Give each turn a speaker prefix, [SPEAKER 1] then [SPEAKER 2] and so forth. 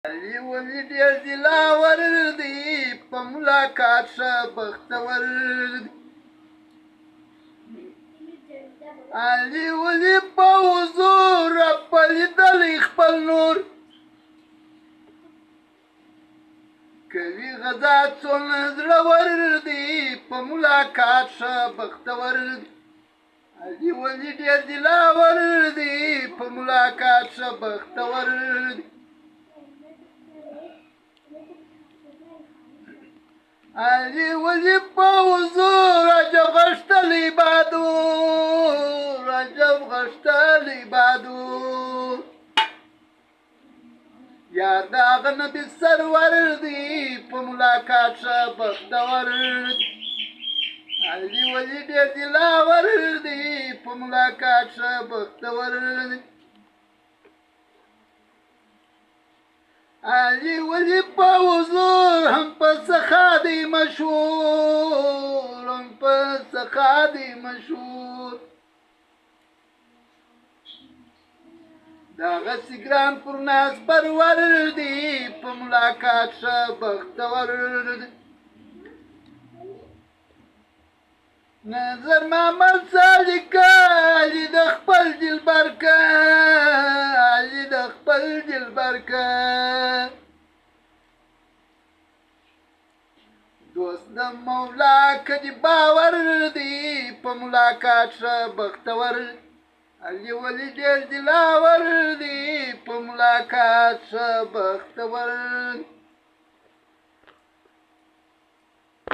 [SPEAKER 1] علي ولي ډېر دلاور دی په ملاقات ښه بختور دی. علي ولي په حضور په لیدلی خپل نور کوي غذا څومره زړور دی په ملاقات ښه بختور دی. علي ولي ډېر دلاور دی په ملاقات ښه بختور دی. علي ولي په حضور عجب غښتلی بهادور عجب غښتلی بهادور یار د هغه نبي سرور دی په ملاقات ښه بختور دی. علي ولي ډېر دلاور دی په ملاقات ښه بختور دی. علي ولي په حضور هم په سخا دی مشهور هم په سخا دی مشهور دغسې ګران پر ناز پرور دی په ملاقات ښه بختور دی. نظر محمد صالحه علي د خپل دلبر که علي د خپل دلبر که دوست د مولا که دې باور دی په ملاقات ښه بختور دی. علي ولي ډېر دلاور دی په ملاقات ښه بختور دی.